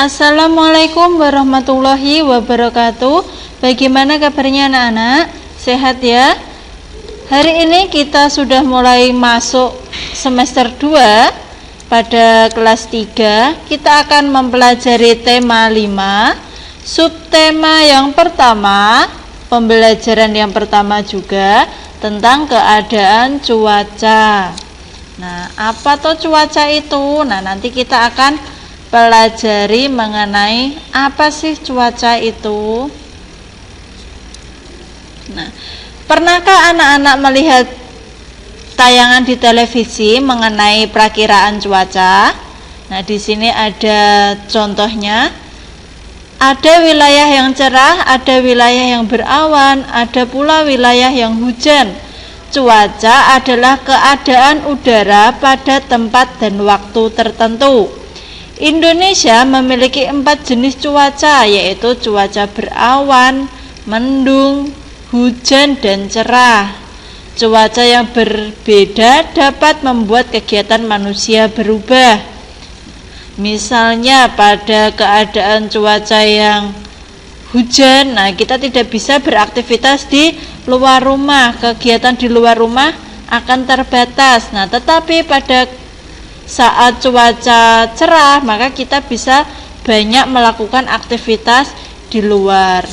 Assalamualaikum warahmatullahi wabarakatuh. Bagaimana kabarnya anak-anak? Sehat ya? Hari ini kita sudah mulai masuk semester 2 pada kelas 3. Kita akan mempelajari tema 5. Subtema yang pertama, pembelajaran yang pertama juga tentang keadaan cuaca. Nah, apa tuh cuaca itu? Nah, nanti kita akan pelajari mengenai apa sih cuaca itu. Nah, pernahkah anak-anak melihat tayangan di televisi mengenai perakiraan cuaca? Nah, di sini ada contohnya. Ada wilayah yang cerah, ada wilayah yang berawan, ada pula wilayah yang hujan. Cuaca adalah keadaan udara pada tempat dan waktu tertentu. Indonesia memiliki 4 jenis cuaca, yaitu cuaca berawan, mendung, hujan, dan cerah. Cuaca yang berbeda dapat membuat kegiatan manusia berubah. Misalnya pada keadaan cuaca yang hujan, nah kita tidak bisa beraktivitas di luar rumah, kegiatan di luar rumah akan terbatas. Nah, tetapi pada saat cuaca cerah, maka kita bisa banyak melakukan aktivitas di luar.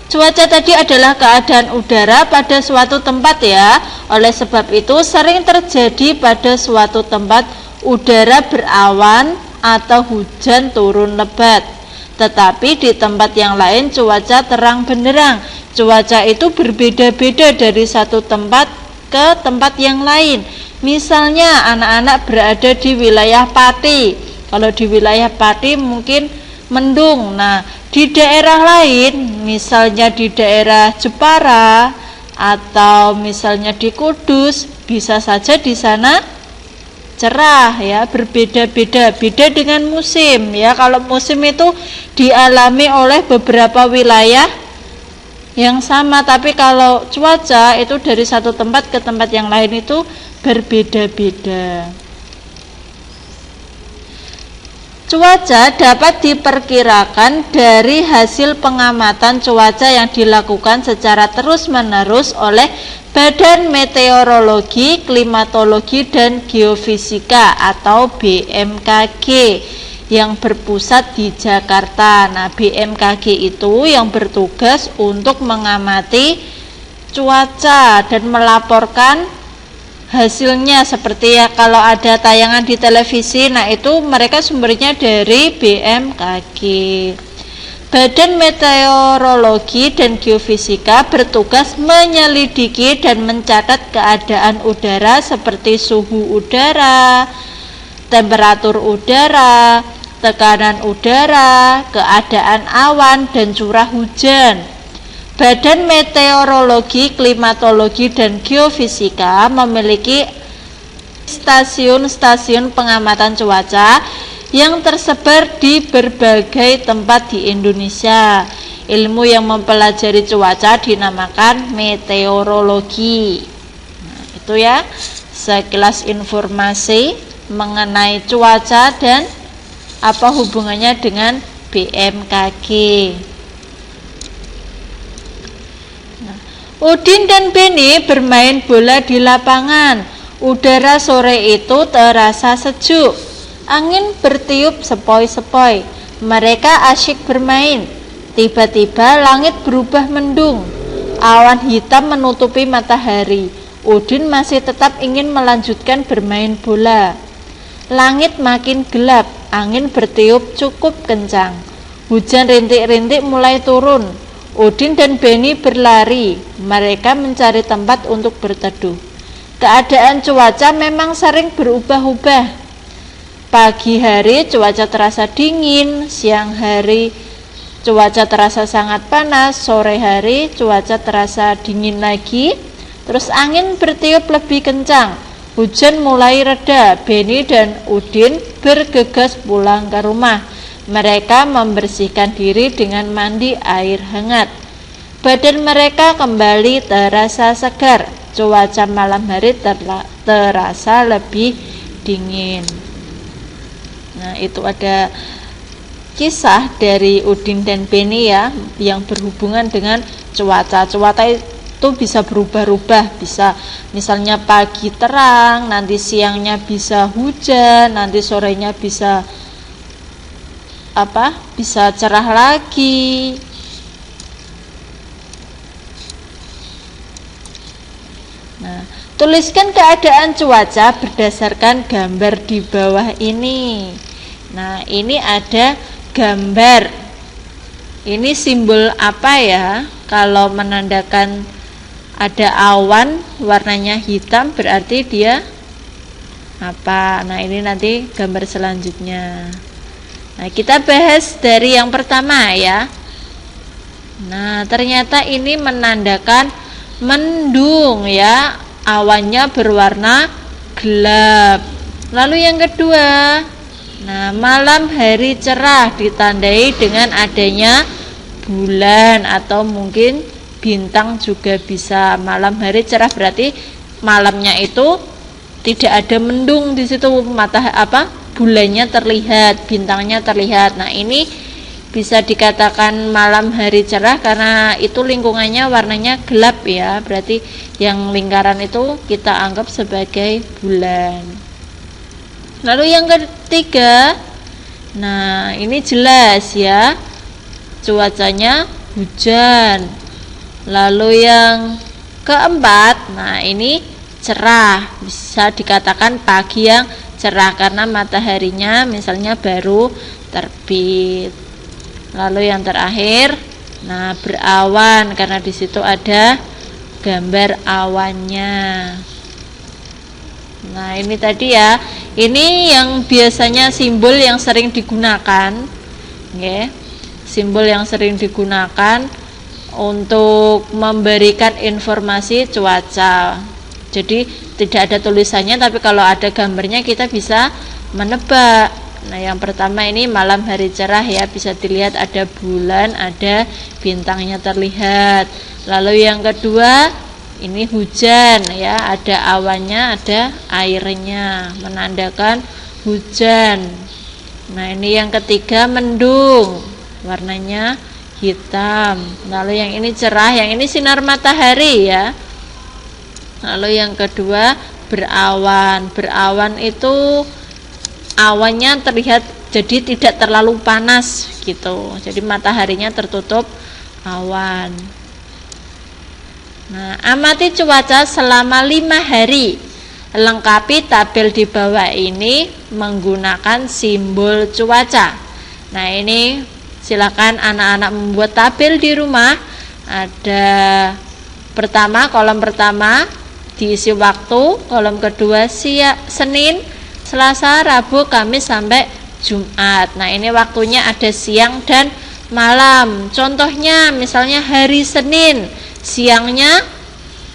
Cuaca tadi adalah keadaan udara pada suatu tempat ya. Oleh sebab itu sering terjadi pada suatu tempat udara berawan atau hujan turun lebat. Tetapi di tempat yang lain cuaca terang benderang. Cuaca itu berbeda-beda dari satu tempat ke tempat yang lain. Misalnya anak-anak berada di wilayah Pati. Kalau di wilayah Pati mungkin mendung. Nah, di daerah lain, misalnya di daerah Jepara atau misalnya di Kudus, bisa saja di sana cerah ya, berbeda-beda, beda dengan musim ya. Kalau musim itu dialami oleh beberapa wilayah yang sama, tapi kalau cuaca itu dari satu tempat ke tempat yang lain itu berbeda-beda. Cuaca dapat diperkirakan dari hasil pengamatan cuaca yang dilakukan secara terus-menerus oleh Badan Meteorologi, Klimatologi, dan Geofisika atau BMKG yang berpusat di Jakarta. Nah, BMKG itu yang bertugas untuk mengamati cuaca dan melaporkan hasilnya, seperti ya kalau ada tayangan di televisi, nah itu mereka sumbernya dari BMKG. Badan Meteorologi dan Geofisika bertugas menyelidiki dan mencatat keadaan udara seperti suhu udara, temperatur udara, tekanan udara, keadaan awan, dan curah hujan. Badan Meteorologi, Klimatologi, dan Geofisika memiliki stasiun-stasiun pengamatan cuaca yang tersebar di berbagai tempat di Indonesia. Ilmu yang mempelajari cuaca dinamakan meteorologi. Nah, itu ya sekilas informasi mengenai cuaca dan apa hubungannya dengan BMKG. Udin dan Beni bermain bola di lapangan. Udara sore itu terasa sejuk. Angin bertiup sepoi-sepoi. Mereka asyik bermain. Tiba-tiba langit berubah mendung. Awan hitam menutupi matahari. Udin masih tetap ingin melanjutkan bermain bola. Langit makin gelap. Angin bertiup cukup kencang. Hujan rintik-rintik mulai turun. Udin dan Beni berlari. Mereka mencari tempat untuk berteduh. Keadaan cuaca memang sering berubah-ubah. Pagi hari cuaca terasa dingin, siang hari cuaca terasa sangat panas, sore hari cuaca terasa dingin lagi. Terus angin bertiup lebih kencang. Hujan mulai reda. Beni dan Udin bergegas pulang ke rumah. Mereka membersihkan diri dengan mandi air hangat. Badan mereka kembali terasa segar. Cuaca malam hari terasa lebih dingin. Nah, itu ada kisah dari Udin dan Beni ya, yang berhubungan dengan cuaca. Cuaca itu bisa berubah-ubah, bisa misalnya pagi terang, nanti siangnya bisa hujan, nanti sorenya bisa bisa cerah lagi. Nah, tuliskan keadaan cuaca berdasarkan gambar di bawah ini. Nah, ini ada gambar. Ini simbol apa ya? Kalau menandakan ada awan warnanya hitam berarti dia apa? Nah, ini nanti gambar selanjutnya. Nah, kita bahas dari yang pertama ya. Nah, ternyata ini menandakan mendung ya, awannya berwarna gelap. Lalu yang kedua, nah, malam hari cerah ditandai dengan adanya bulan atau mungkin bintang juga bisa. Malam hari cerah berarti malamnya itu tidak ada mendung di situ, bulannya terlihat, bintangnya terlihat. Nah, ini bisa dikatakan malam hari cerah karena itu lingkungannya warnanya gelap ya, berarti yang lingkaran itu kita anggap sebagai bulan. Lalu yang ketiga, nah ini jelas ya, cuacanya hujan. Lalu yang keempat, nah ini cerah, bisa dikatakan pagi yang cerah karena mataharinya misalnya baru terbit. Lalu yang terakhir, nah berawan karena di situ ada gambar awannya. Nah, ini tadi ya. Ini yang biasanya simbol yang sering digunakan, okay. Simbol yang sering digunakan untuk memberikan informasi cuaca. Jadi tidak ada tulisannya, tapi kalau ada gambarnya kita bisa menebak. Nah, yang pertama ini malam hari cerah ya, bisa dilihat ada bulan, ada bintangnya terlihat. Lalu yang kedua ini hujan ya, ada awannya, ada airnya, menandakan hujan. Nah, ini yang ketiga mendung, warnanya hitam. Lalu yang ini cerah, yang ini sinar matahari ya. Lalu yang kedua berawan. Berawan itu awannya terlihat jadi tidak terlalu panas gitu. Jadi mataharinya tertutup awan. Nah, amati cuaca selama 5 hari. Lengkapi tabel di bawah ini menggunakan simbol cuaca. Nah, ini silakan anak-anak membuat tabel di rumah. Ada pertama, kolom pertama diisi waktu, kolom kedua Senin, Selasa, Rabu, Kamis sampai Jumat. Nah, ini waktunya ada siang dan malam. Contohnya misalnya hari Senin, siangnya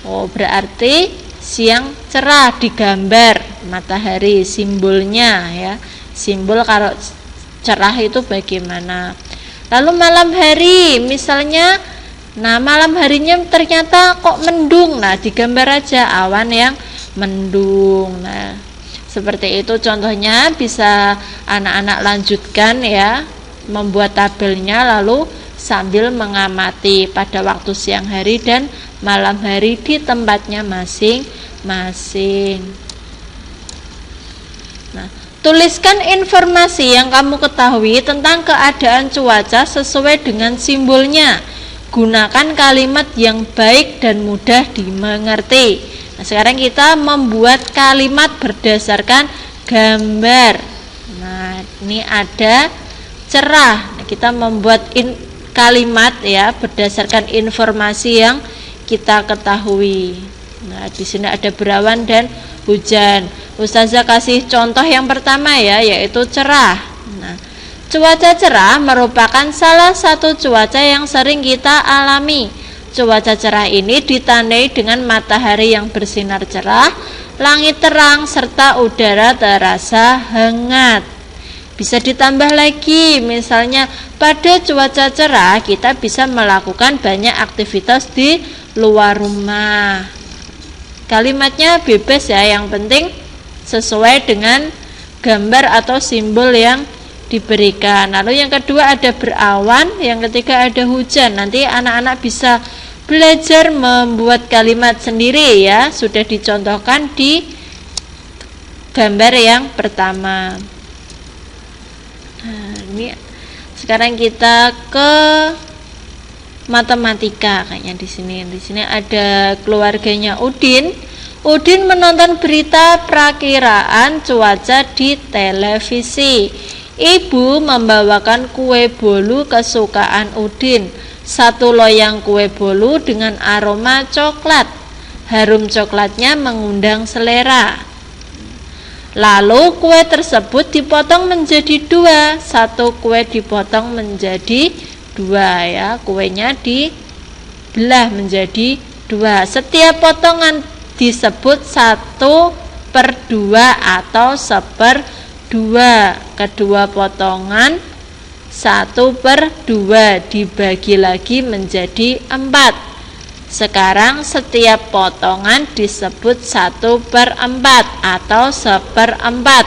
berarti siang cerah, digambar matahari simbolnya ya. Simbol kalau cerah itu bagaimana. Lalu malam hari misalnya, nah malam harinya ternyata kok mendung. Nah, digambar aja awan yang mendung. Nah, seperti itu contohnya, bisa anak-anak lanjutkan ya, membuat tabelnya lalu sambil mengamati pada waktu siang hari dan malam hari di tempatnya masing-masing. Nah, tuliskan informasi yang kamu ketahui tentang keadaan cuaca sesuai dengan simbolnya. Gunakan kalimat yang baik dan mudah dimengerti. Nah, sekarang kita membuat kalimat berdasarkan gambar. Nah, ini ada cerah. Nah, kita membuat kalimat ya berdasarkan informasi yang kita ketahui. Nah, di sini ada berawan dan hujan. Ustazah kasih contoh yang pertama ya, yaitu cerah. Nah, cuaca cerah merupakan salah satu cuaca yang sering kita alami. Cuaca cerah ini ditandai dengan matahari yang bersinar cerah, langit terang, serta udara terasa hangat. Bisa ditambah lagi, misalnya pada cuaca cerah kita bisa melakukan banyak aktivitas di luar rumah. Kalimatnya bebas ya, yang penting sesuai dengan gambar atau simbol yang diberikan. Lalu yang kedua ada berawan, yang ketiga ada hujan. Nanti anak-anak bisa belajar membuat kalimat sendiri ya, sudah dicontohkan di gambar yang pertama. Nah, ini sekarang kita ke matematika kayaknya di sini. Di sini ada keluarganya Udin. Udin menonton berita perakiraan cuaca di televisi. Ibu membawakan kue bolu kesukaan Udin. 1 loyang kue bolu dengan aroma coklat. Harum coklatnya mengundang selera. Lalu kue tersebut dipotong menjadi 2. 1 kue dipotong menjadi 2 ya. Kuenya dibelah menjadi 2. Setiap potongan disebut 1/2 atau 1/2. Kedua potongan 1/2 dibagi lagi menjadi 4. Sekarang setiap potongan disebut 1/4 atau 1/4.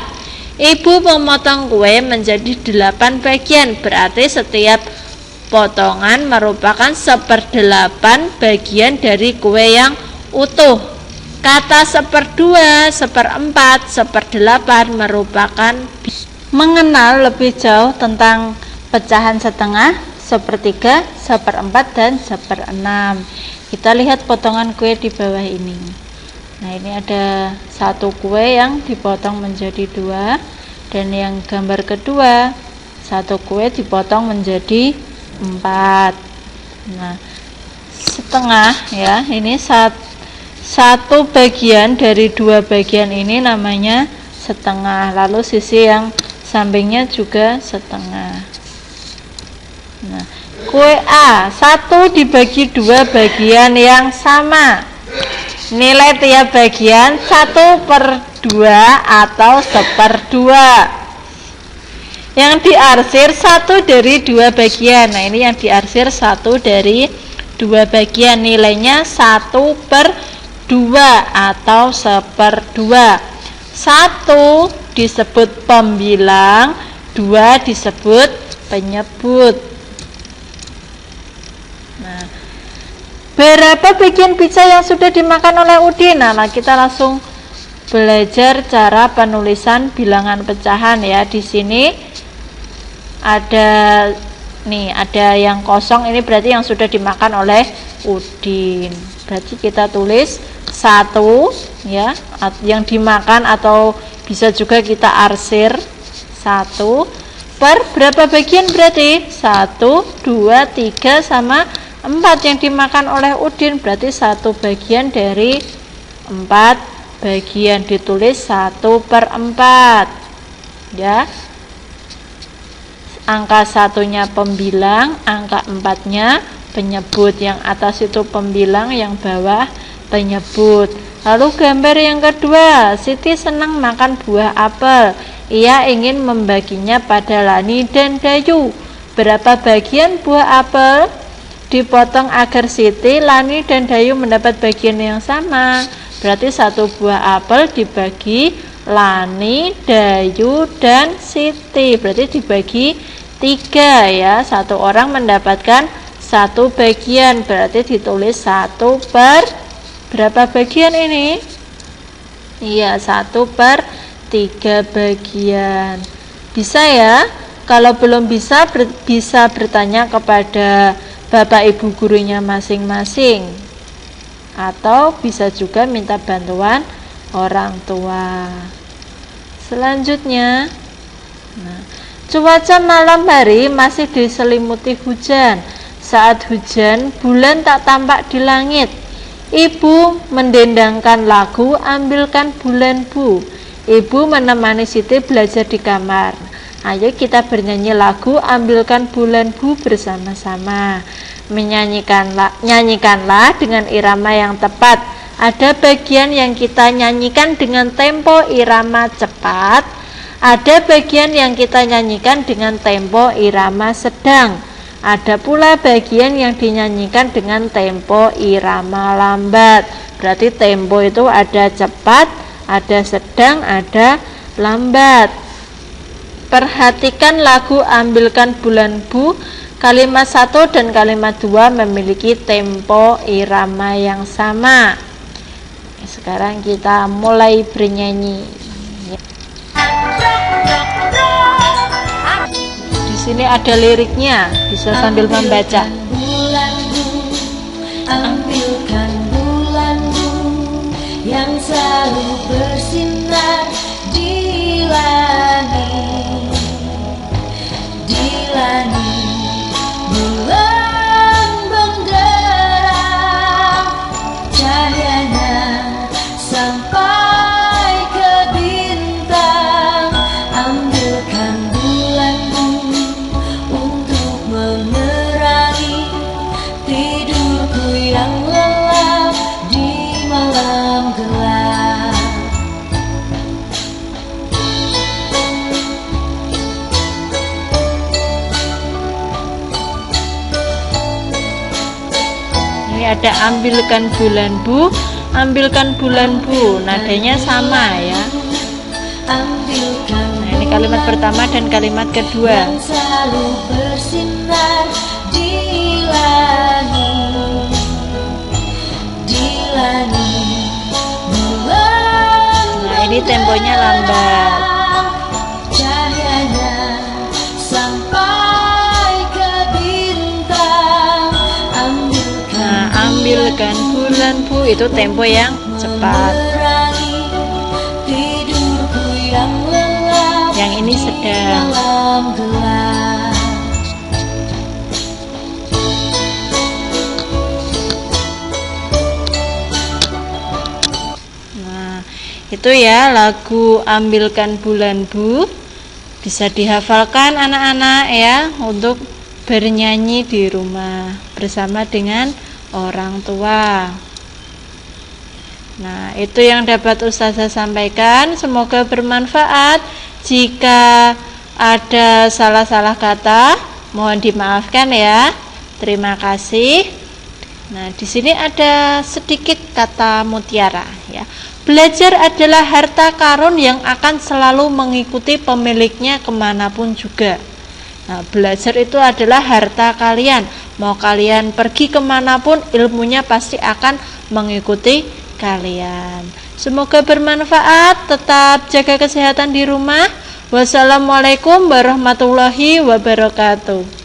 Ibu memotong kue menjadi 8 bagian, berarti setiap potongan merupakan 1/8 bagian dari kue yang utuh. Kata 1/2, 1/4, 1/8 merupakan mengenal lebih jauh tentang pecahan setengah, 1/3, 1/4, dan 1/6. Kita lihat potongan kue di bawah ini. Nah, ini ada 1 kue yang dipotong menjadi 2, dan yang gambar kedua 1 kue dipotong menjadi 4. Nah, setengah ya, ini satu bagian dari 2 bagian ini namanya setengah. Lalu sisi yang sampingnya juga setengah. Nah, kue A 1 dibagi 2 bagian yang sama. Nilai tiap bagian 1/2 atau 1/2. Yang diarsir 1 dari 2 bagian. Nah, ini yang diarsir 1 dari 2 bagian. Nilainya 1/2 atau 1/2. 1 disebut pembilang, 2 disebut penyebut. Nah, berapa bagian pizza yang sudah dimakan oleh Udin? Nah, kita langsung belajar cara penulisan bilangan pecahan ya. Di sini ada yang kosong, ini berarti yang sudah dimakan oleh Udin. Berarti kita tulis 1 ya, yang dimakan, atau bisa juga kita arsir 1 per berapa bagian, berarti 1, 2, 3 sama 4 yang dimakan oleh Udin, berarti 1 bagian dari 4 bagian, ditulis 1/4 ya. Angka 1-nya pembilang, angka 4-nya penyebut. Yang atas itu pembilang, yang bawah penyebut. Lalu gambar yang kedua, Siti senang makan buah apel. Ia ingin membaginya pada Lani dan Dayu. Berapa bagian buah apel dipotong agar Siti, Lani, dan Dayu mendapat bagian yang sama? Berarti 1 buah apel dibagi Lani, Dayu, dan Siti, berarti dibagi 3 ya. 1 orang mendapatkan 1 bagian, berarti ditulis 1 per berapa bagian ini? Iya, 1/3 bagian. Bisa ya? Kalau belum bisa, bisa bertanya kepada bapak ibu gurunya masing-masing, atau bisa juga minta bantuan orang tua. Selanjutnya, cuaca malam hari masih diselimuti hujan. Saat hujan, bulan tak tampak di langit. Ibu mendendangkan lagu Ambilkan Bulan Bu. Ibu menemani Siti belajar di kamar. Ayo kita bernyanyi lagu Ambilkan Bulan Bu bersama-sama. Nyanyikanlah dengan irama yang tepat. Ada bagian yang kita nyanyikan dengan tempo irama cepat. Ada bagian yang kita nyanyikan dengan tempo irama sedang. Ada pula bagian yang dinyanyikan dengan tempo irama lambat. Berarti tempo itu ada cepat, ada sedang, ada lambat. Perhatikan lagu Ambilkan Bulan Bu. Kalimat 1 dan kalimat 2 memiliki tempo irama yang sama. Sekarang kita mulai bernyanyi. Di sini ada liriknya, bisa sambil membaca. Ambilkan bulanmu yang selalu bersinar di langit, bulan benderang, cahayanya sampai ke bintang. Ambilkan bulanmu untuk menerangi tidurku yang lelap di malam gelap. Ini ada ambilkan bulan bu, ambilkan bulan bu, nadanya sama ya. Nah, ini kalimat pertama dan kalimat kedua. Yang selalu bersinar di langit, bulan. Nah, ini temponya lambat. Cahayanya sampai ke bintang. Ambilkan bulan bu, itu tempo yang cepat. Tidurku yang lelap, yang ini sedang. malam gelap. Nah, itu ya lagu Ambilkan Bulan Bu. Bisa dihafalkan anak-anak ya untuk bernyanyi di rumah bersama dengan orang tua. Nah, itu yang dapat Ustazah sampaikan. Semoga bermanfaat. Jika ada salah-salah kata, mohon dimaafkan ya. Terima kasih. Nah, di sini ada sedikit kata mutiara ya. Belajar adalah harta karun yang akan selalu mengikuti pemiliknya kemanapun juga. Nah, belajar itu adalah harta kalian. Mau kalian pergi kemanapun, ilmunya pasti akan mengikuti kalian. Semoga bermanfaat. Tetap jaga kesehatan di rumah. Wassalamualaikum warahmatullahi wabarakatuh.